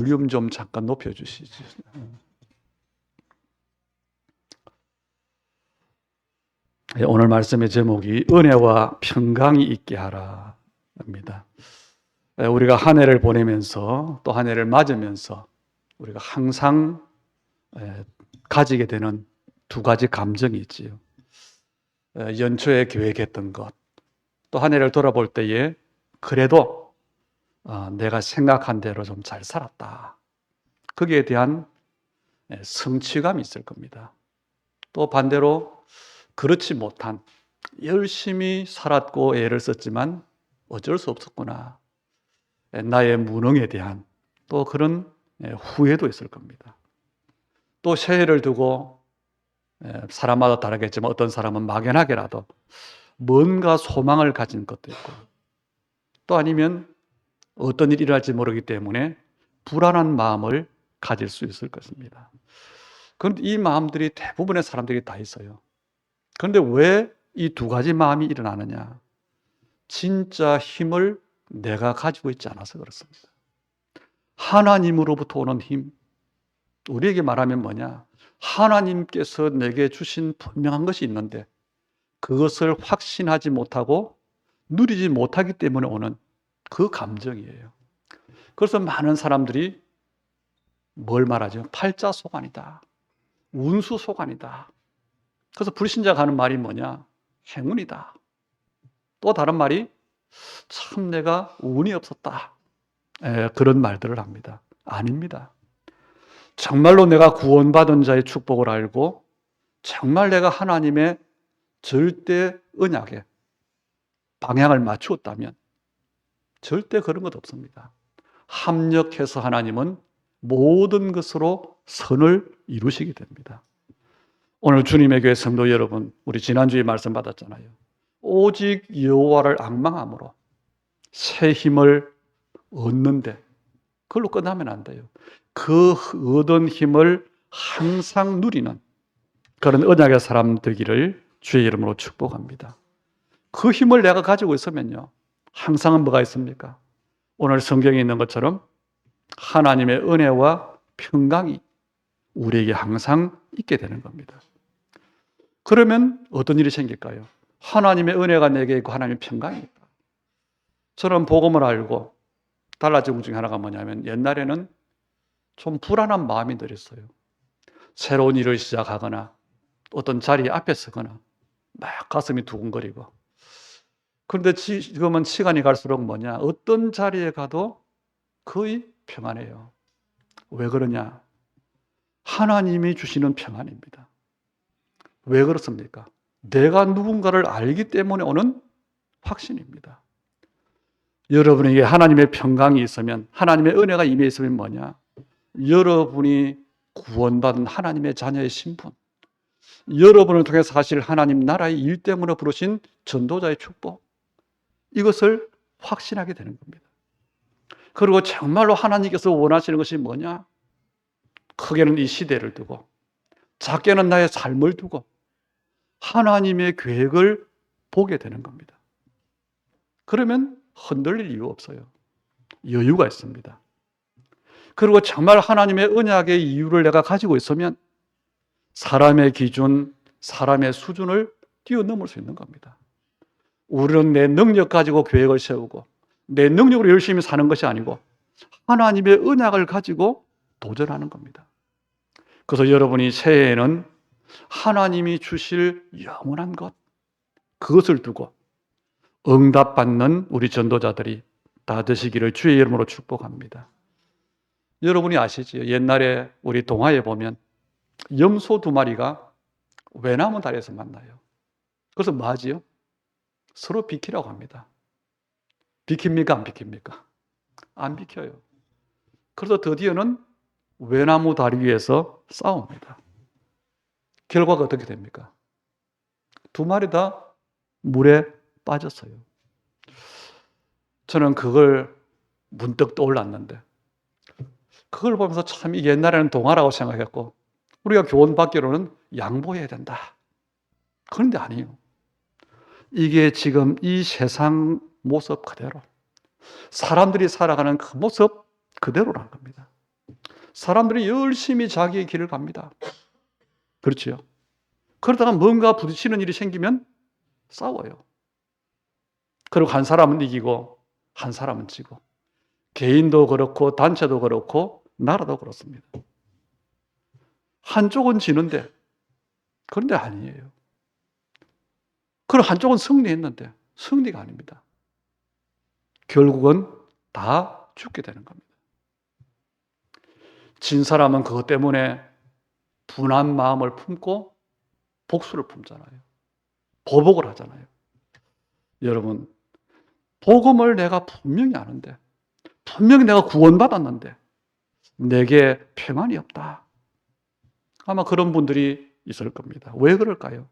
볼륨 좀 잠깐 높여주시죠. 오늘 말씀의 제목이 은혜와 평강이 있게 하라입니다. 우리가 한 해를 보내면서 또 한 해를 맞으면서 우리가 항상 가지게 되는 두 가지 감정이 있지요. 연초에 계획했던 것, 또 한 해를 돌아볼 때에 그래도 내가 생각한 대로 좀 잘 살았다. 거기에 대한 성취감이 있을 겁니다. 또 반대로 그렇지 못한, 열심히 살았고 애를 썼지만 어쩔 수 없었구나, 나의 무능에 대한 또 그런 후회도 있을 겁니다. 또 새해를 두고 사람마다 다르겠지만 어떤 사람은 막연하게라도 뭔가 소망을 가진 것도 있고, 또 아니면 어떤 일이 일어날지 모르기 때문에 불안한 마음을 가질 수 있을 것입니다. 그런데 이 마음들이 대부분의 사람들이 다 있어요. 그런데 왜 이 두 가지 마음이 일어나느냐? 진짜 힘을 내가 가지고 있지 않아서 그렇습니다. 하나님으로부터 오는 힘, 우리에게 말하면 뭐냐? 하나님께서 내게 주신 분명한 것이 있는데 그것을 확신하지 못하고 누리지 못하기 때문에 오는 그 감정이에요. 그래서 많은 사람들이 뭘 말하죠? 팔자소관이다, 운수소관이다. 그래서 불신자가 하는 말이 뭐냐? 행운이다. 또 다른 말이 참 내가 운이 없었다. 그런 말들을 합니다. 아닙니다. 정말로 내가 구원받은 자의 축복을 알고 정말 내가 하나님의 절대 언약에 방향을 맞추었다면 절대 그런 것 없습니다. 합력해서 하나님은 모든 것으로 선을 이루시게 됩니다. 오늘 주님의 교회 성도 여러분, 우리 지난주에 말씀 받았잖아요. 오직 여호와를 앙망함으로 새 힘을 얻는데 그걸로 끝나면 안 돼요. 그 얻은 힘을 항상 누리는 그런 언약의 사람 되기를 주의 이름으로 축복합니다. 그 힘을 내가 가지고 있으면요, 항상은 뭐가 있습니까? 오늘 성경에 있는 것처럼 하나님의 은혜와 평강이 우리에게 항상 있게 되는 겁니다. 그러면 어떤 일이 생길까요? 하나님의 은혜가 내게 있고 하나님의 평강이 있다. 저는 복음을 알고 달라진 것 중에 하나가 뭐냐면, 옛날에는 좀 불안한 마음이 들었어요. 새로운 일을 시작하거나 어떤 자리에 앞에 서거나 막 가슴이 두근거리고. 그런데 지금은 시간이 갈수록 뭐냐, 어떤 자리에 가도 거의 평안해요. 왜 그러냐? 하나님이 주시는 평안입니다. 왜 그렇습니까? 내가 누군가를 알기 때문에 오는 확신입니다. 여러분에게 하나님의 평강이 있으면, 하나님의 은혜가 임해 있으면 뭐냐? 여러분이 구원받은 하나님의 자녀의 신분, 여러분을 통해서 사실 하나님 나라의 일 때문에 부르신 전도자의 축복, 이것을 확신하게 되는 겁니다. 그리고 정말로 하나님께서 원하시는 것이 뭐냐? 크게는 이 시대를 두고, 작게는 나의 삶을 두고 하나님의 계획을 보게 되는 겁니다. 그러면 흔들릴 이유 없어요. 여유가 있습니다. 그리고 정말 하나님의 언약의 이유를 내가 가지고 있으면 사람의 기준, 사람의 수준을 뛰어넘을 수 있는 겁니다. 우리는 내 능력 가지고 계획을 세우고 내 능력으로 열심히 사는 것이 아니고 하나님의 언약을 가지고 도전하는 겁니다. 그래서 여러분이 새해에는 하나님이 주실 영원한 것, 그것을 두고 응답받는 우리 전도자들이 다 되시기를 주의 이름으로 축복합니다. 여러분이 아시지요? 옛날에 우리 동화에 보면 염소 두 마리가 외나무 다리에서 만나요. 그래서 뭐 하지요? 서로 비키라고 합니다. 비킵니까? 안 비킵니까? 안 비켜요. 그래서 드디어는 외나무 다리 위에서 싸웁니다. 결과가 어떻게 됩니까? 두 마리 다 물에 빠졌어요. 저는 그걸 문득 떠올랐는데, 그걸 보면서 참 옛날에는 동화라고 생각했고 우리가 교훈받기로는 양보해야 된다. 그런데 아니에요. 이게 지금 이 세상 모습 그대로, 사람들이 살아가는 그 모습 그대로라는 겁니다. 사람들이 열심히 자기의 길을 갑니다. 그렇죠? 그러다가 뭔가 부딪히는 일이 생기면 싸워요. 그리고 한 사람은 이기고 한 사람은 지고. 개인도 그렇고 단체도 그렇고 나라도 그렇습니다. 한쪽은 지는데 그런데 아니에요. 그리고 한쪽은 승리했는데 승리가 아닙니다. 결국은 다 죽게 되는 겁니다. 진 사람은 그것 때문에 분한 마음을 품고 복수를 품잖아요. 보복을 하잖아요. 여러분, 복음을 내가 분명히 아는데, 분명히 내가 구원받았는데 내게 평안이 없다. 아마 그런 분들이 있을 겁니다. 왜 그럴까요?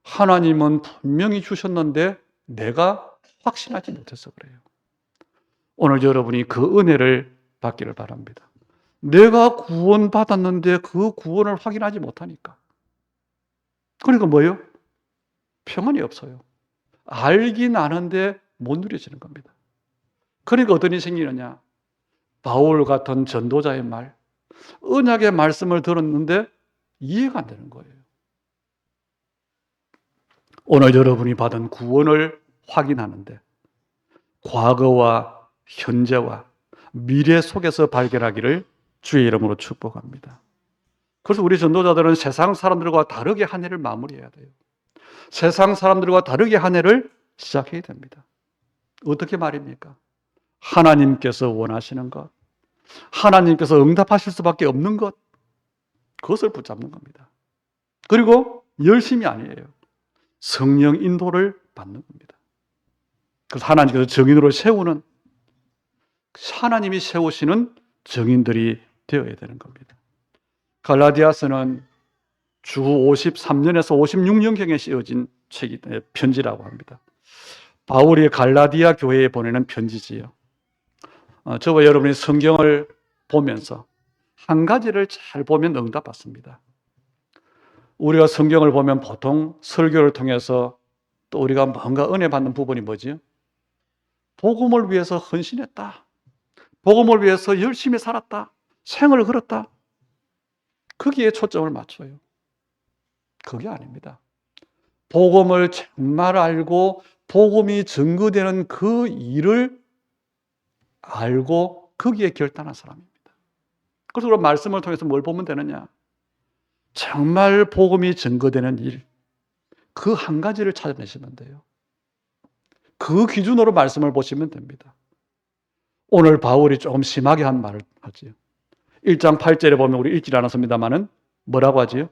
하나님은 분명히 주셨는데 내가 확신하지 못해서 그래요. 오늘 여러분이 그 은혜를 받기를 바랍니다. 내가 구원받았는데 그 구원을 확인하지 못하니까. 그러니까 뭐예요? 평안이 없어요. 알긴 아는데 못 누려지는 겁니다. 그러니까 어떤 일이 생기느냐? 바울 같은 전도자의 말, 언약의 말씀을 들었는데 이해가 안 되는 거예요. 오늘 여러분이 받은 구원을 확인하는데 과거와 현재와 미래 속에서 발견하기를 주의 이름으로 축복합니다. 그래서 우리 전도자들은 세상 사람들과 다르게 한 해를 마무리해야 돼요. 세상 사람들과 다르게 한 해를 시작해야 됩니다. 어떻게 말입니까? 하나님께서 원하시는 것, 하나님께서 응답하실 수밖에 없는 것, 그것을 붙잡는 겁니다. 그리고 열심이 아니에요. 성령 인도를 받는 겁니다. 그래서 하나님께서 정인으로 세우는, 하나님이 세우시는 정인들이 되어야 되는 겁니다. 갈라디아서는 주 53년에서 56년경에 쓰여진 책이 편지라고 합니다. 바울이 갈라디아 교회에 보내는 편지지요. 저와 여러분이 성경을 보면서 한 가지를 잘 보면 응답받습니다. 우리가 성경을 보면 보통 설교를 통해서 또 우리가 뭔가 은혜 받는 부분이 뭐지요? 복음을 위해서 헌신했다. 복음을 위해서 열심히 살았다. 생을 걸었다. 거기에 초점을 맞춰요. 그게 아닙니다. 복음을 정말 알고 복음이 증거되는 그 일을 알고 거기에 결단한 사람입니다. 그래서 우리가 말씀을 통해서 뭘 보면 되느냐? 정말 복음이 증거되는 일, 그 한 가지를 찾아내시면 돼요. 그 기준으로 말씀을 보시면 됩니다. 오늘 바울이 조금 심하게 한 말을 하지요. 1장 8절에 보면 우리 읽질 않았습니다만은 뭐라고 하지요?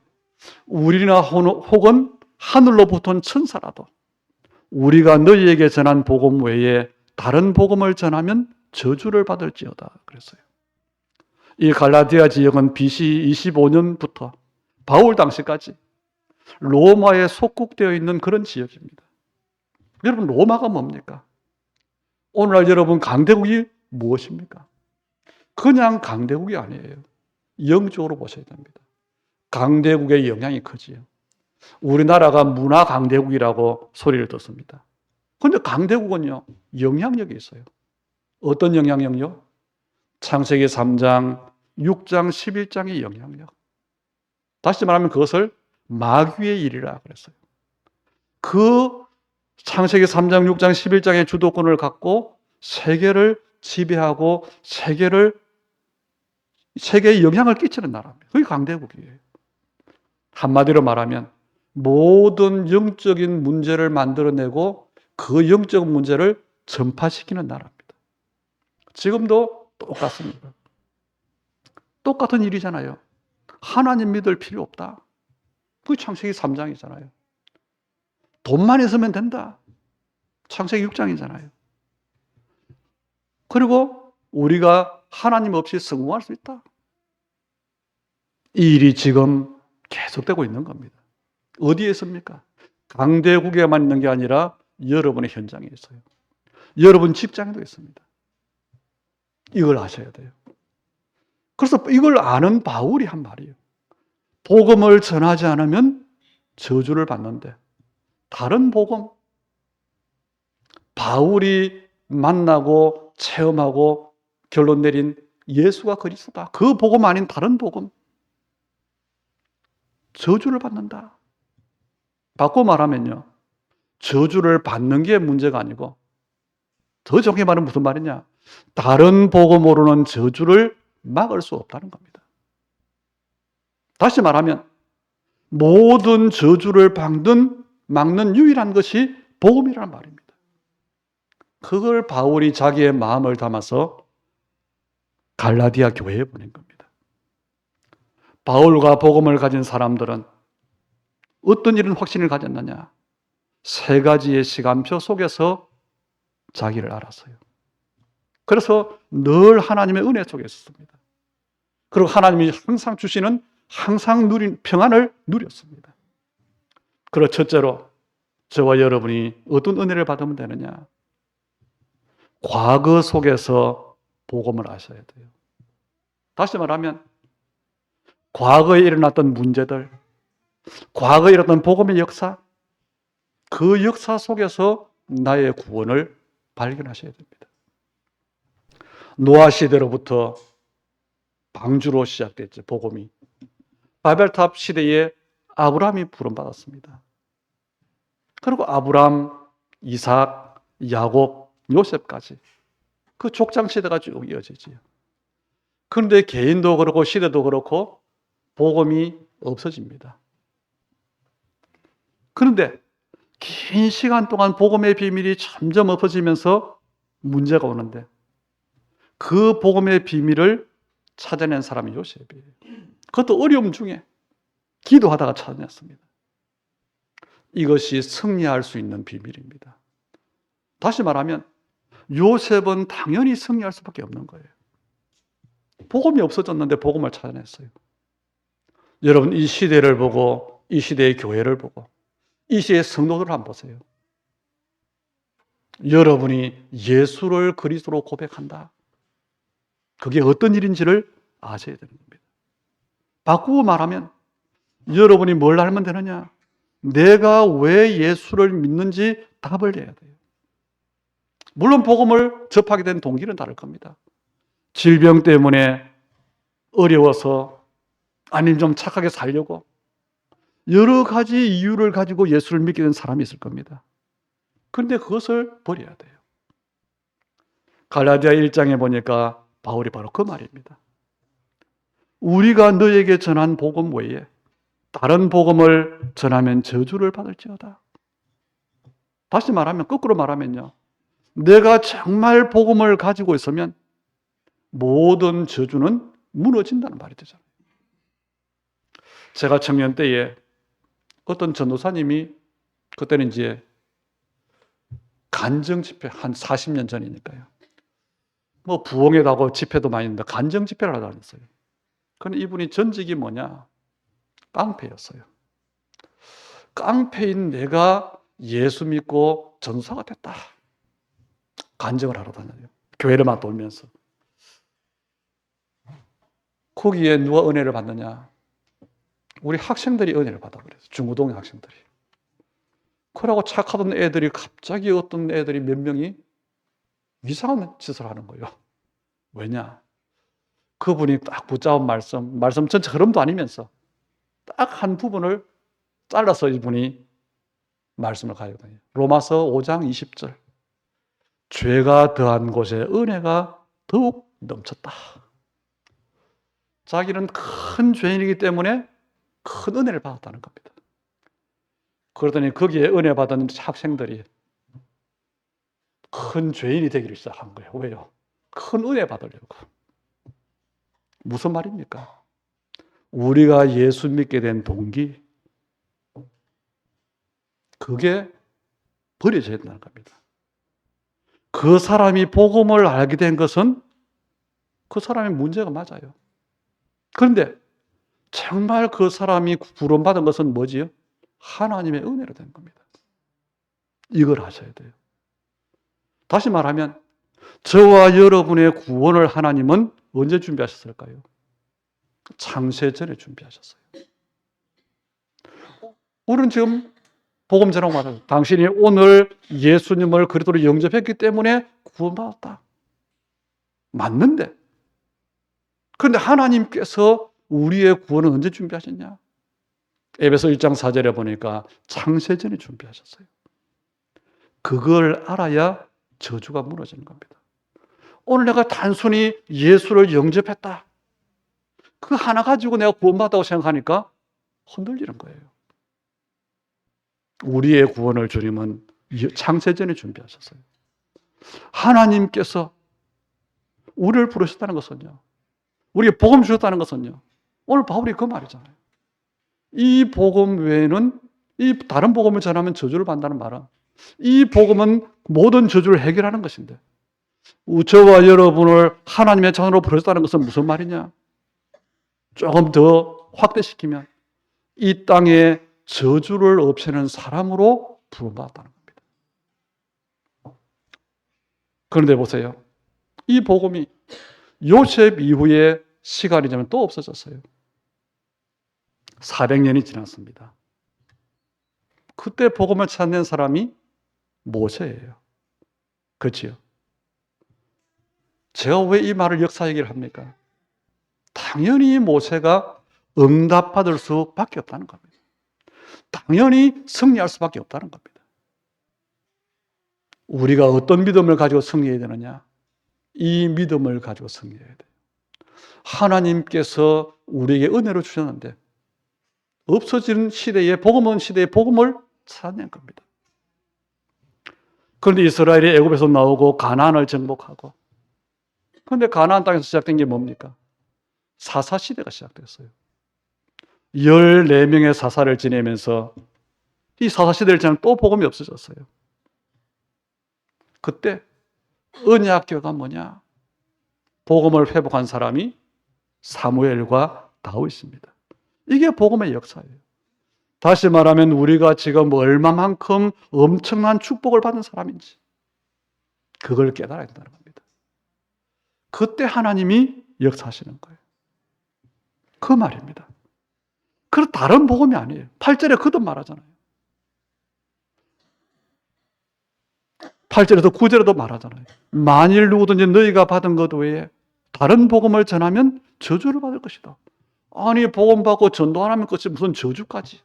우리나 혹은 하늘로부터 온 천사라도 우리가 너희에게 전한 복음 외에 다른 복음을 전하면 저주를 받을지어다 그랬어요. 이 갈라디아 지역은 BC 25년부터 바울 당시까지 로마에 속국되어 있는 그런 지역입니다. 여러분, 로마가 뭡니까? 오늘날 여러분 강대국이 무엇입니까? 그냥 강대국이 아니에요. 영적으로 보셔야 됩니다. 강대국의 영향이 크지요. 우리나라가 문화 강대국이라고 소리를 듣습니다. 그런데 강대국은요, 영향력이 있어요. 어떤 영향력요? 창세기 3장, 6장, 11장의 영향력. 다시 말하면 그것을 마귀의 일이라 그랬어요. 그 창세기 3장, 6장, 11장의 주도권을 갖고 세계를 지배하고 세계에 영향을 끼치는 나라입니다. 그게 강대국이에요. 한마디로 말하면 모든 영적인 문제를 만들어내고 그 영적 문제를 전파시키는 나라입니다. 지금도 똑같습니다. 똑같은 일이잖아요. 하나님 믿을 필요 없다. 그게 창세기 3장이잖아요. 돈만 있으면 된다. 창세기 6장이잖아요. 그리고 우리가 하나님 없이 성공할 수 있다. 이 일이 지금 계속되고 있는 겁니다. 어디에 있습니까? 강대국에만 있는 게 아니라 여러분의 현장에 있어요. 여러분 직장에도 있습니다. 이걸 아셔야 돼요. 그래서 이걸 아는 바울이 한 말이에요. 복음을 전하지 않으면 저주를 받는데 다른 복음, 바울이 만나고 체험하고 결론 내린 예수가 그리스도다. 그 복음 아닌 다른 복음. 저주를 받는다. 바꿔 말하면요. 저주를 받는 게 문제가 아니고 더 정확히 말하면 무슨 말이냐. 다른 복음으로는 저주를 막을 수 없다는 겁니다. 다시 말하면 모든 저주를 막는 유일한 것이 복음이라는 말입니다. 그걸 바울이 자기의 마음을 담아서 갈라디아 교회에 보낸 겁니다. 바울과 복음을 가진 사람들은 어떤 이런 확신을 가졌느냐? 세 가지의 시간표 속에서 자기를 알았어요. 그래서 늘 하나님의 은혜 속에 있었습니다. 그리고 하나님이 항상 주시는 항상 누린 평안을 누렸습니다. 그리고 첫째로 저와 여러분이 어떤 은혜를 받으면 되느냐? 과거 속에서 복음을 아셔야 돼요. 다시 말하면 과거에 일어났던 문제들, 과거에 일어났던 복음의 역사, 그 역사 속에서 나의 구원을 발견하셔야 됩니다. 노아 시대로부터 방주로 시작됐죠, 복음이. 바벨탑 시대에 아브라함이 부름받았습니다. 그리고 아브라함, 이삭, 야곱, 요셉까지 그 족장 시대가 쭉 이어지지요. 그런데 개인도 그렇고 시대도 그렇고 복음이 없어집니다. 그런데 긴 시간 동안 복음의 비밀이 점점 없어지면서 문제가 오는데 그 복음의 비밀을 찾아낸 사람이 요셉이에요. 그것도 어려움 중에 기도하다가 찾아냈습니다. 이것이 승리할 수 있는 비밀입니다. 다시 말하면 요셉은 당연히 승리할 수밖에 없는 거예요. 복음이 없어졌는데 복음을 찾아냈어요. 여러분 이 시대를 보고 이 시대의 교회를 보고 이 시대의 성도들을 한번 보세요. 여러분이 예수를 그리스도로 고백한다. 그게 어떤 일인지를 아셔야 되는 겁니다. 바꾸고 말하면 여러분이 뭘 알면 되느냐? 내가 왜 예수를 믿는지 답을 내야 돼요. 물론 복음을 접하게 된 동기는 다를 겁니다. 질병 때문에 어려워서 아니면 좀 착하게 살려고 여러 가지 이유를 가지고 예수를 믿게 된 사람이 있을 겁니다. 그런데 그것을 버려야 돼요. 갈라디아 1장에 보니까 바울이 바로 그 말입니다. 우리가 너에게 전한 복음 외에 다른 복음을 전하면 저주를 받을지어다. 다시 말하면 거꾸로 말하면요. 내가 정말 복음을 가지고 있으면 모든 저주는 무너진다는 말이 되잖아요. 제가 청년 때에 어떤 전도사님이 그때는 이제 간정 집회 한 40년 전이니까요. 뭐 부흥회도 하고 집회도 많이 했는데 간정 집회를 하다 그랬어요. 그런데 이분이 전직이 뭐냐? 깡패였어요. 깡패인 내가 예수 믿고 전도사가 됐다. 간증을 하러 다녀요. 교회를만 돌면서. 거기에 누가 은혜를 받느냐? 우리 학생들이 은혜를 받아 그래서 중고등의 학생들이. 그러고 착하던 애들이 갑자기 어떤 애들이 몇 명이 이상한 짓을 하는 거예요. 왜냐? 그분이 딱 붙잡은 말씀 전체 흐름도 아니면서 딱 한 부분을 잘라서 이분이 말씀을 가지고 다녀요. 로마서 5장 20절. 죄가 더한 곳에 은혜가 더욱 넘쳤다. 자기는 큰 죄인이기 때문에 큰 은혜를 받았다는 겁니다. 그러더니 거기에 은혜 받은 학생들이 큰 죄인이 되기를 시작한 거예요. 왜요? 큰 은혜 받으려고. 무슨 말입니까? 우리가 예수 믿게 된 동기, 그게 버려져야 된다는 겁니다. 그 사람이 복음을 알게 된 것은 그 사람의 문제가 맞아요. 그런데 정말 그 사람이 구원받은 것은 뭐지요? 하나님의 은혜로 된 겁니다. 이걸 아셔야 돼요. 다시 말하면 저와 여러분의 구원을 하나님은 언제 준비하셨을까요? 창세 전에 준비하셨어요. 우리는 지금 복음 전하고 말해요. 당신이 오늘 예수님을 그리스도로 영접했기 때문에 구원받았다. 맞는데 그런데 하나님께서 우리의 구원은 언제 준비하셨냐? 에베소 1장 4절에 보니까 창세전에 준비하셨어요. 그걸 알아야 저주가 무너지는 겁니다. 오늘 내가 단순히 예수를 영접했다, 그 하나 가지고 내가 구원받았다고 생각하니까 흔들리는 거예요. 우리의 구원을 주님은 창세전에 준비하셨어요. 하나님께서 우리를 부르셨다는 것은요, 우리에게 복음 주셨다는 것은요, 오늘 바울이 그 말이잖아요. 이 복음 외에는, 이 다른 복음을 전하면 저주를 받는다는 말은, 이 복음은 모든 저주를 해결하는 것인데, 저와 여러분을 하나님의 자녀로 부르셨다는 것은 무슨 말이냐? 조금 더 확대시키면 이 땅에 저주를 없애는 사람으로 부름받았다는 겁니다. 그런데 보세요. 이 복음이 요셉 이후에 시간이 지나면 또 없어졌어요. 400년이 지났습니다. 그때 복음을 찾는 사람이 모세예요. 그렇지요? 제가 왜 이 말을 역사 얘기를 합니까? 당연히 모세가 응답받을 수밖에 없다는 겁니다. 당연히 승리할 수밖에 없다는 겁니다. 우리가 어떤 믿음을 가지고 승리해야 되느냐? 이 믿음을 가지고 승리해야 돼요. 하나님께서 우리에게 은혜를 주셨는데 없어지는 시대에, 복음 없는 시대에 복음을 찾는 겁니다. 그런데 이스라엘이 애굽에서 나오고 가나안을 정복하고, 그런데 가나안 땅에서 시작된 게 뭡니까? 사사시대가 시작됐어요. 14명의 사사를 지내면서 이 사사시대를 지나면 또 복음이 없어졌어요. 그때 언약궤가 뭐냐? 복음을 회복한 사람이 사무엘과 다윗입니다. 이게 복음의 역사예요. 다시 말하면 우리가 지금 얼마만큼 엄청난 축복을 받은 사람인지 그걸 깨달아야 된다는 겁니다. 그때 하나님이 역사하시는 거예요. 그 말입니다. 그 다른 복음이 아니에요. 8절에 거듭 말하잖아요. 8절에도 9절에도 말하잖아요. 만일 누구든지 너희가 받은 것 외에 다른 복음을 전하면 저주를 받을 것이다. 아니, 복음 받고 전도 안 하면 끝이 무슨 저주까지.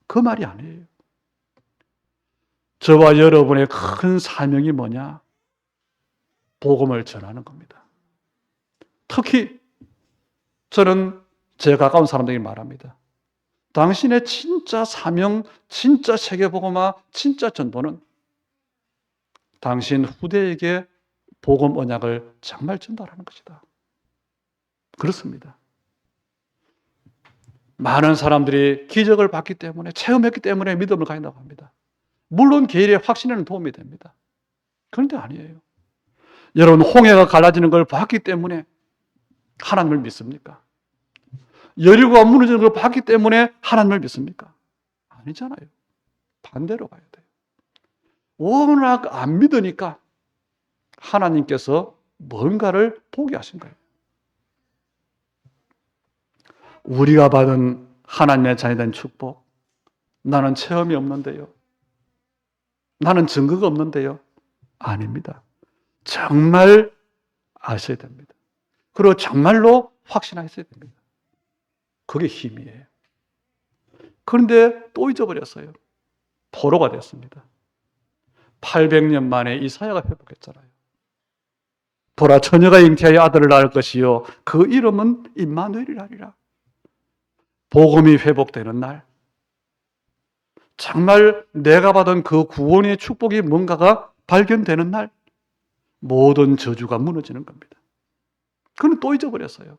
그 말이 아니에요. 저와 여러분의 큰 사명이 뭐냐? 복음을 전하는 겁니다. 특히 저는 제 가까운 사람들에게 말합니다. 당신의 진짜 사명, 진짜 세계복음화, 진짜 전도는 당신 후대에게 복음 언약을 정말 전달하는 것이다. 그렇습니다. 많은 사람들이 기적을 받기 때문에, 체험했기 때문에 믿음을 가진다고 합니다. 물론 개인의 확신에는 도움이 됩니다. 그런데 아니에요. 여러분, 홍해가 갈라지는 걸 봤기 때문에 하나님을 믿습니까? 여리고가 무너지는 걸 봤기 때문에 하나님을 믿습니까? 아니잖아요. 반대로 가야 돼요. 워낙 안 믿으니까 하나님께서 뭔가를 보게 하신 거예요. 우리가 받은 하나님의 자녀된 축복, 나는 체험이 없는데요, 나는 증거가 없는데요, 아닙니다. 정말 아셔야 됩니다. 그리고 정말로 확신하셔야 됩니다. 그게 힘이에요. 그런데 또 잊어버렸어요. 포로가 됐습니다. 800년 만에 이사야가 회복했잖아요. 보라, 처녀가 잉태하여 아들을 낳을 것이요 그 이름은 임마누엘이라리라. 복음이 회복되는 날, 정말 내가 받은 그 구원의 축복이 뭔가가 발견되는 날, 모든 저주가 무너지는 겁니다. 그건 또 잊어버렸어요.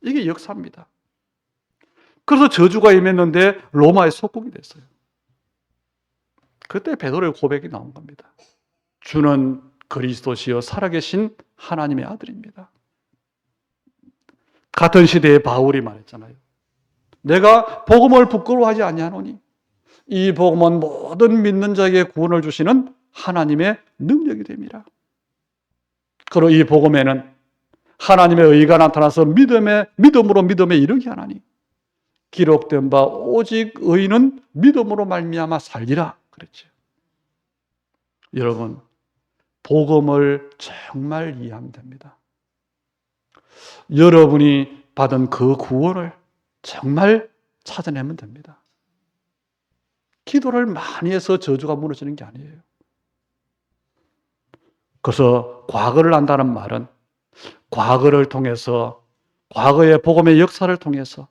이게 역사입니다. 그래서 저주가 임했는데 로마의 속국이 됐어요. 그때 베드로의 고백이 나온 겁니다. 주는 그리스도시요 살아계신 하나님의 아들입니다. 같은 시대에 바울이 말했잖아요. 내가 복음을 부끄러워하지 아니하노니 이 복음은 모든 믿는 자에게 구원을 주시는 하나님의 능력이 됨이라. 그리고 이 복음에는 하나님의 의가 나타나서 믿음으로 믿음에 이르게 하나니 기록된 바 오직 의인은 믿음으로 말미암아 살리라 그랬죠. 여러분, 복음을 정말 이해하면 됩니다. 여러분이 받은 그 구원을 정말 찾아내면 됩니다. 기도를 많이 해서 저주가 무너지는 게 아니에요. 그래서 과거를 안다는 말은 과거를 통해서, 과거의 복음의 역사를 통해서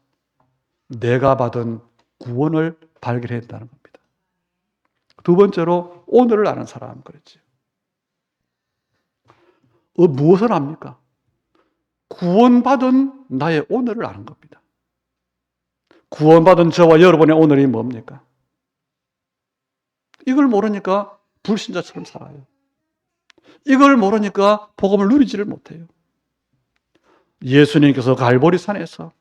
내가 받은 구원을 발견해야 한다는 겁니다. 두 번째로 오늘을 아는 사람, 그렇지. 무엇을 압니까? 구원받은 나의 오늘을 아는 겁니다. 구원받은 저와 여러분의 오늘이 뭡니까? 이걸 모르니까 불신자처럼 살아요. 이걸 모르니까 복음을 누리지를 못해요. 예수님께서 갈보리산에서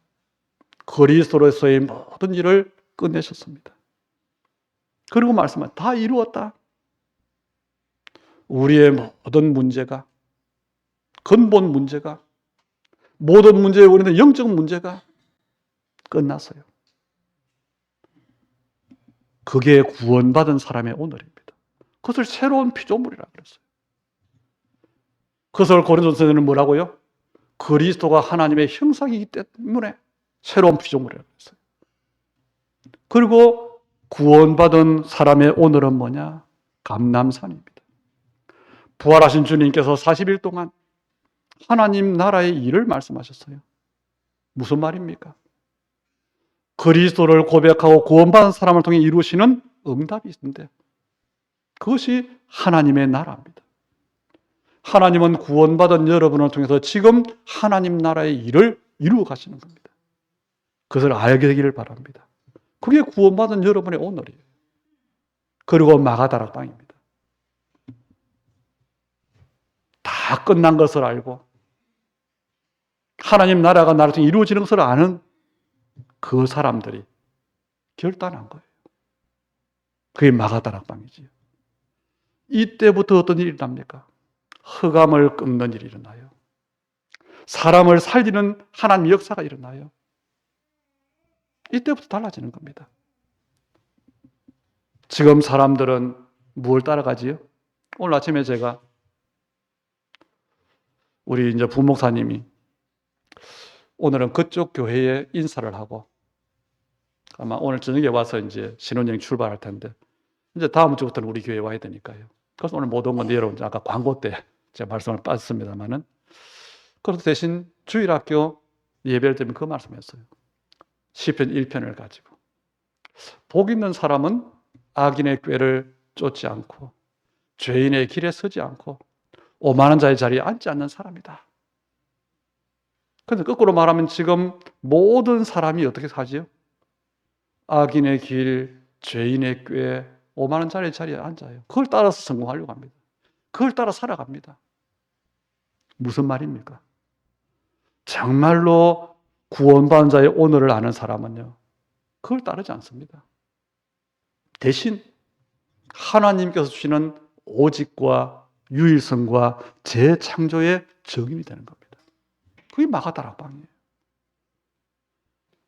그리스도로서의 모든 일을 끝내셨습니다. 그리고 말씀하셨다. 다 이루었다. 우리의 모든 문제가, 근본 문제가, 모든 문제에 우리는 영적 문제가 끝났어요. 그게 구원받은 사람의 오늘입니다. 그것을 새로운 피조물이라고 그랬어요. 그것을 고린도서에는 뭐라고요? 그리스도가 하나님의 형상이기 때문에 새로운 피조물이라고 했어요. 그리고 구원받은 사람의 오늘은 뭐냐? 감람산입니다. 부활하신 주님께서 40일 동안 하나님 나라의 일을 말씀하셨어요. 무슨 말입니까? 그리스도를 고백하고 구원받은 사람을 통해 이루시는 응답이 있는데 그것이 하나님의 나라입니다. 하나님은 구원받은 여러분을 통해서 지금 하나님 나라의 일을 이루어 가시는 겁니다. 그것을 알게 되기를 바랍니다. 그게 구원받은 여러분의 오늘이에요. 그리고 마가다락방입니다. 다 끝난 것을 알고 하나님 나라가 나를 통해 이루어지는 것을 아는 그 사람들이 결단한 거예요. 그게 마가다락방이지요. 이때부터 어떤 일이 일어납니까? 흑암을 끊는 일이 일어나요. 사람을 살리는 하나님의 역사가 일어나요. 이때부터 달라지는 겁니다. 지금 사람들은 무엇을 따라가지요? 오늘 아침에 제가 우리 이제 부목사님이 오늘은 그쪽 교회에 인사를 하고 아마 오늘 저녁에 와서 이제 신혼여행 출발할 텐데 이제 다음 주부터는 우리 교회에 와야 되니까요. 그래서 오늘 못 온 건데 여러분 아까 광고 때 제가 말씀을 빠졌습니다만은 그래서 대신 주일학교 예배를 드리면 그 말씀했어요. 시편 1편을 가지고 복 있는 사람은 악인의 꾀를 쫓지 않고 죄인의 길에 서지 않고 오만한 자의 자리에 앉지 않는 사람이다. 그런데 거꾸로 말하면 지금 모든 사람이 어떻게 사지요? 악인의 길, 죄인의 꾀, 오만한 자의 자리에 앉아요. 그걸 따라서 성공하려고 합니다. 그걸 따라 살아갑니다. 무슨 말입니까? 정말로 구원받은 자의 오늘을 아는 사람은요, 그걸 따르지 않습니다. 대신 하나님께서 주시는 오직과 유일성과 재창조의 증인이 되는 겁니다. 그게 마가다락방이에요.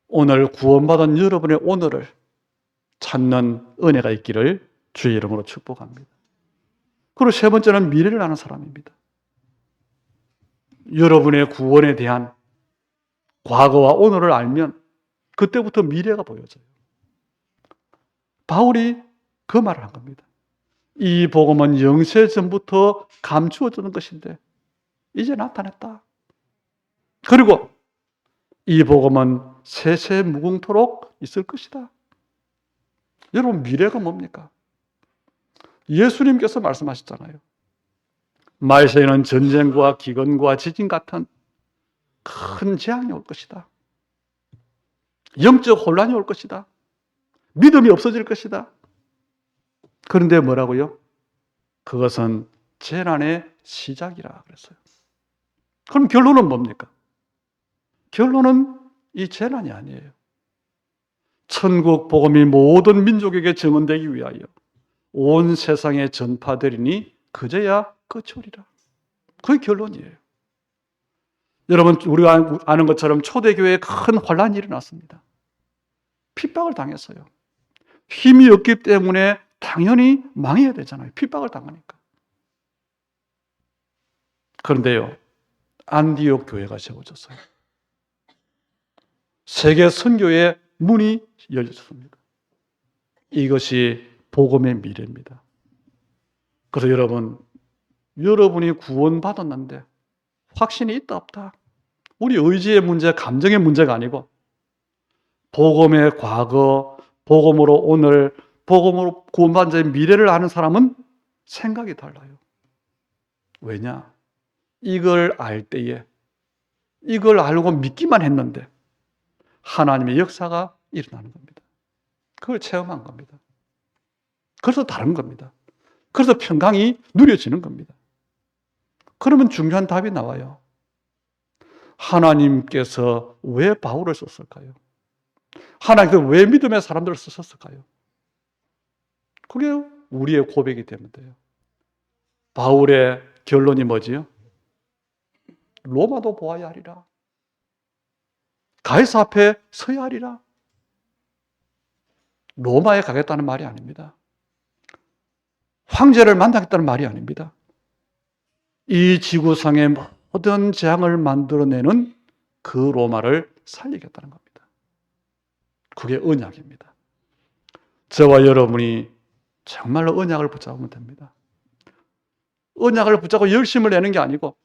오늘 구원받은 여러분의 오늘을 찾는 은혜가 있기를 주의 이름으로 축복합니다. 그리고 세 번째는 미래를 아는 사람입니다. 여러분의 구원에 대한 과거와 오늘을 알면 그때부터 미래가 보여져요. 바울이 그 말을 한 겁니다. 이 복음은 영세 전부터 감추어지는 것인데 이제 나타났다. 그리고 이 복음은 세세 무궁토록 있을 것이다. 여러분 미래가 뭡니까? 예수님께서 말씀하셨잖아요. 말세에는 전쟁과 기근과 지진 같은 큰 재앙이 올 것이다. 영적 혼란이 올 것이다. 믿음이 없어질 것이다. 그런데 뭐라고요? 그것은 재난의 시작이라 그랬어요. 그럼 결론은 뭡니까? 결론은 이 재난이 아니에요. 천국 복음이 모든 민족에게 증언되기 위하여 온 세상에 전파되리니 그제야 끝이 오리라. 그게 결론이에요. 여러분 우리가 아는 것처럼 초대교회에 큰 혼란이 일어났습니다. 핍박을 당했어요. 힘이 없기 때문에 당연히 망해야 되잖아요. 핍박을 당하니까. 그런데요, 안디옥 교회가 세워졌어요. 세계 선교의 문이 열렸습니다. 이것이 복음의 미래입니다. 그래서 여러분이 구원받았는데 확신이 있다 없다. 우리 의지의 문제, 감정의 문제가 아니고 복음의 과거, 복음으로 오늘, 복음으로 구원받은 자의 미래를 아는 사람은 생각이 달라요. 왜냐? 이걸 알 때에, 이걸 알고 믿기만 했는데 하나님의 역사가 일어나는 겁니다. 그걸 체험한 겁니다. 그래서 다른 겁니다. 그래서 평강이 누려지는 겁니다. 그러면 중요한 답이 나와요. 하나님께서 왜 바울을 썼을까요? 하나님께서 왜 믿음의 사람들을 쓰셨을까요? 그게 우리의 고백이 되면 돼요. 바울의 결론이 뭐지요? 로마도 보아야 하리라. 가이사 앞에 서야 하리라. 로마에 가겠다는 말이 아닙니다. 황제를 만나겠다는 말이 아닙니다. 이 지구상의 모든 재앙을 만들어내는 그 로마를 살리겠다는 겁니다. 그게 언약입니다. 저와 여러분이 정말로 언약을 붙잡으면 됩니다. 언약을 붙잡고 열심을 내는 게 아니고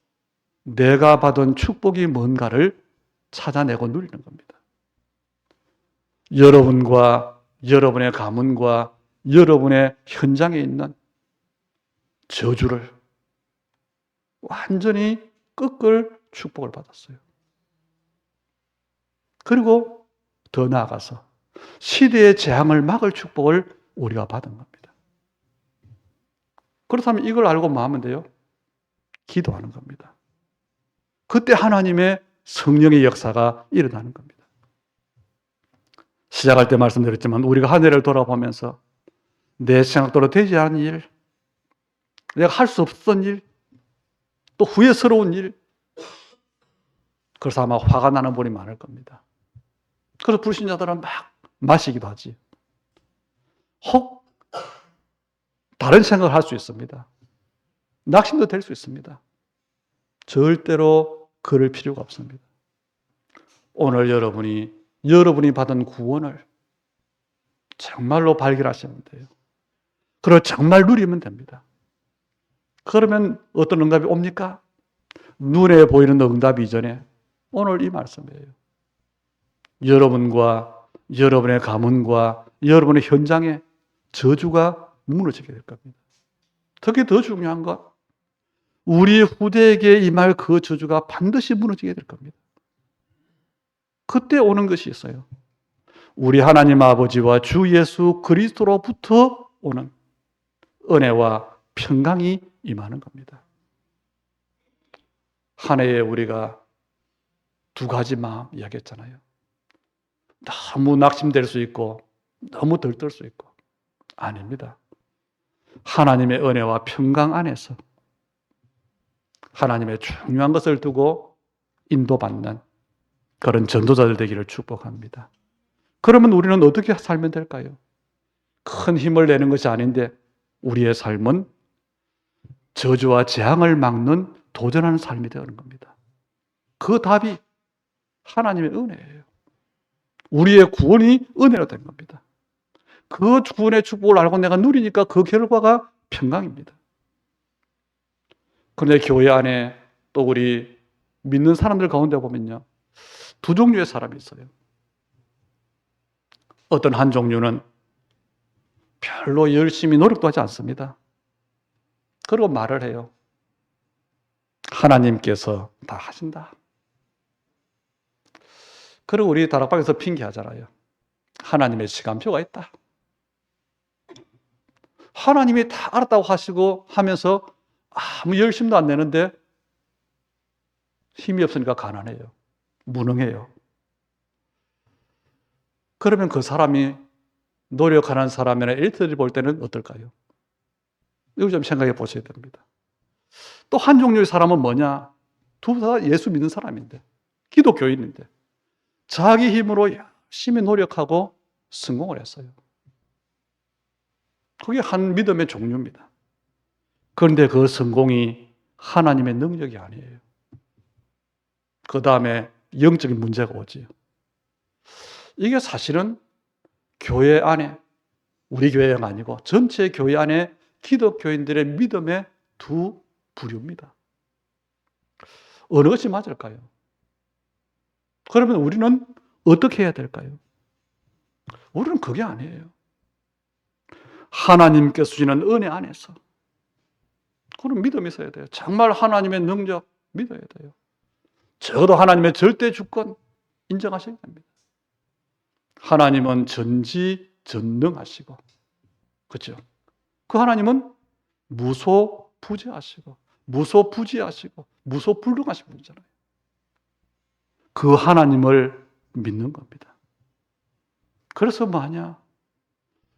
내가 받은 축복이 뭔가를 찾아내고 누리는 겁니다. 여러분과 여러분의 가문과 여러분의 현장에 있는 저주를 완전히 꺾을 축복을 받았어요. 그리고 더 나아가서 시대의 재앙을 막을 축복을 우리가 받은 겁니다. 그렇다면 이걸 알고 뭐 하면 돼요? 기도하는 겁니다. 그때 하나님의 성령의 역사가 일어나는 겁니다. 시작할 때 말씀드렸지만 우리가 한 해를 돌아보면서 내 생각대로 되지 않은 일, 내가 할 수 없었던 일, 또 후회스러운 일, 그래서 아마 화가 나는 분이 많을 겁니다. 그래서 불신자들은 막 마시기도 하지. 혹 다른 생각을 할 수 있습니다. 낙심도 될 수 있습니다. 절대로 그럴 필요가 없습니다. 오늘 여러분이 받은 구원을 정말로 발견하시면 돼요. 그리고 정말 누리면 됩니다. 그러면 어떤 응답이 옵니까? 눈에 보이는 응답이 이전에 오늘 이 말씀이에요. 여러분과 여러분의 가문과 여러분의 현장에 저주가 무너지게 될 겁니다. 특히 더 중요한 것, 우리 후대에게 임할 그 저주가 반드시 무너지게 될 겁니다. 그때 오는 것이 있어요. 우리 하나님 아버지와 주 예수 그리스도로부터 오는 은혜와 평강이 임하는 겁니다. 한 해에 우리가 두 가지 마음 이야기했잖아요. 너무 낙심될 수 있고 너무 들뜰 수 있고. 아닙니다. 하나님의 은혜와 평강 안에서 하나님의 중요한 것을 두고 인도받는 그런 전도자들 되기를 축복합니다. 그러면 우리는 어떻게 살면 될까요? 큰 힘을 내는 것이 아닌데 우리의 삶은 저주와 재앙을 막는 도전하는 삶이 되는 겁니다. 그 답이 하나님의 은혜예요. 우리의 구원이 은혜로 된 겁니다. 그 구원의 축복을 알고 내가 누리니까 그 결과가 평강입니다. 그런데 교회 안에 또 우리 믿는 사람들 가운데 보면요, 두 종류의 사람이 있어요. 어떤 한 종류는 별로 열심히 노력도 하지 않습니다. 그리고 말을 해요. 하나님께서 다 하신다. 그리고 우리 다락방에서 핑계하잖아요. 하나님의 시간표가 있다. 하나님이 다 알았다고 하시고 하면서 아무 열심도 안 내는데 힘이 없으니까 가난해요. 무능해요. 그러면 그 사람이 노력하는 사람이나 엘리트들이 볼 때는 어떨까요? 이거 좀 생각해 보셔야 됩니다. 또 한 종류의 사람은 뭐냐? 둘 다 예수 믿는 사람인데, 기독교인인데 자기 힘으로 열심히 노력하고 성공을 했어요. 그게 한 믿음의 종류입니다. 그런데 그 성공이 하나님의 능력이 아니에요. 그 다음에 영적인 문제가 오지요. 이게 사실은 교회 안에, 우리 교회가 아니고 전체 교회 안에 기독교인들의 믿음의 두 부류입니다. 어느 것이 맞을까요? 그러면 우리는 어떻게 해야 될까요? 우리는 그게 아니에요. 하나님께서 주시는 은혜 안에서 그런 믿음이 있어야 돼요. 정말 하나님의 능력 믿어야 돼요. 적어도 하나님의 절대 주권 인정하셔야 됩니다. 하나님은 전지전능하시고, 그렇죠? 그 하나님은 무소부재하시고, 무소부지하시고, 무소불능하신 분이잖아요. 그 하나님을 믿는 겁니다. 그래서 뭐하냐?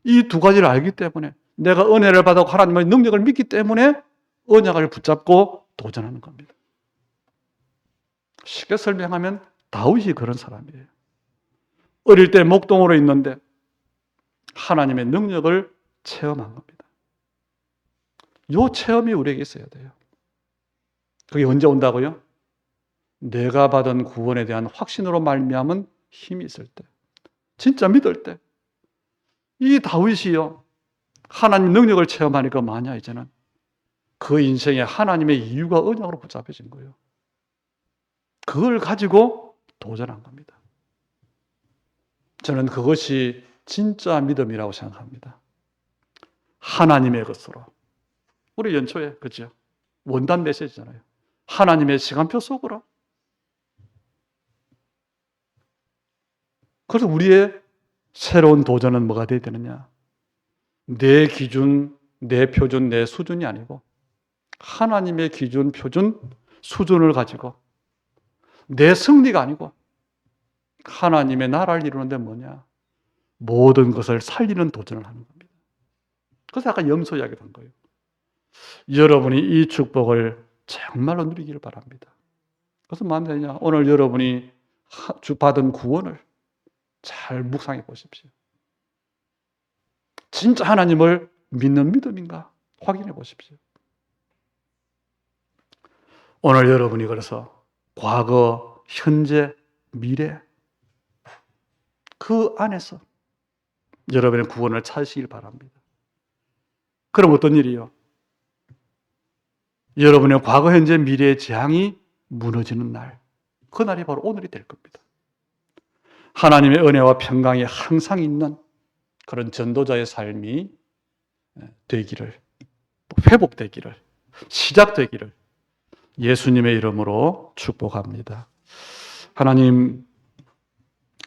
이 두 가지를 알기 때문에, 내가 은혜를 받아 하나님의 능력을 믿기 때문에 언약을 붙잡고 도전하는 겁니다. 쉽게 설명하면 다윗이 그런 사람이에요. 어릴 때 목동으로 있는데 하나님의 능력을 체험한 겁니다. 이 체험이 우리에게 있어야 돼요. 그게 언제 온다고요? 내가 받은 구원에 대한 확신으로 말미암은 힘이 있을 때, 진짜 믿을 때. 이 다윗이요, 하나님 능력을 체험하니까 뭐냐, 이제는 그 인생에 하나님의 이유가 언약으로 붙잡혀진 거예요. 그걸 가지고 도전한 겁니다. 저는 그것이 진짜 믿음이라고 생각합니다. 하나님의 것으로. 우리 연초에, 그죠? 원단 메시지잖아요. 하나님의 시간표 속으로. 그래서 우리의 새로운 도전은 뭐가 되어야 되느냐? 내 기준, 내 표준, 내 수준이 아니고 하나님의 기준, 표준, 수준을 가지고 내 승리가 아니고 하나님의 나라를 이루는데 뭐냐? 모든 것을 살리는 도전을 하는 겁니다. 그래서 아까 염소 이야기를 한 거예요. 여러분이 이 축복을 정말로 누리기를 바랍니다. 그래서 뭐 하면 되냐? 오늘 여러분이 받은 구원을 잘 묵상해 보십시오. 진짜 하나님을 믿는 믿음인가 확인해 보십시오. 오늘 여러분이 그래서 과거, 현재, 미래 그 안에서 여러분의 구원을 찾으시길 바랍니다. 그럼 어떤 일이요? 여러분의 과거, 현재, 미래의 재앙이 무너지는 날, 그 날이 바로 오늘이 될 겁니다. 하나님의 은혜와 평강이 항상 있는 그런 전도자의 삶이 되기를, 회복되기를, 시작되기를 예수님의 이름으로 축복합니다. 하나님,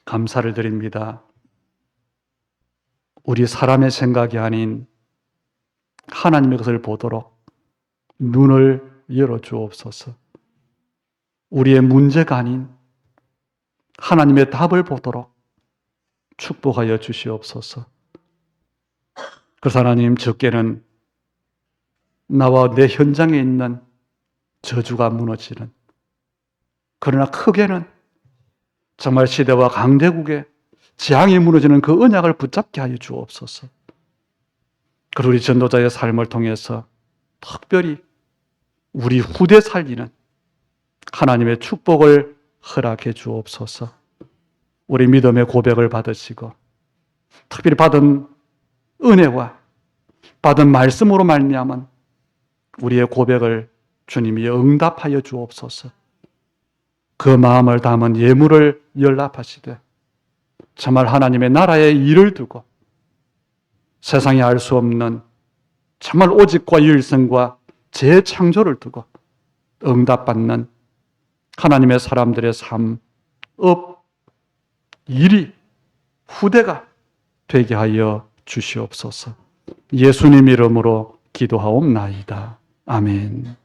감사를 드립니다. 우리 사람의 생각이 아닌 하나님의 것을 보도록 눈을 열어주옵소서. 우리의 문제가 아닌 하나님의 답을 보도록 축복하여 주시옵소서. 그래서 하나님, 적게는 나와 내 현장에 있는 저주가 무너지는, 그러나 크게는 정말 시대와 강대국의 재앙이 무너지는 그 언약을 붙잡게 하여 주옵소서. 그리고 우리 전도자의 삶을 통해서 특별히 우리 후대 살리는 하나님의 축복을 허락해 주옵소서. 우리 믿음의 고백을 받으시고 특별히 받은 은혜와 받은 말씀으로 말미암은 우리의 고백을 주님이 응답하여 주옵소서. 그 마음을 담은 예물을 연락하시되 정말 하나님의 나라의 일을 두고 세상이 알 수 없는 정말 오직과 유일성과 재창조를 두고 응답받는 하나님의 사람들의 삶, 일이, 후대가 되게 하여 주시옵소서. 예수님 이름으로 기도하옵나이다. 아멘.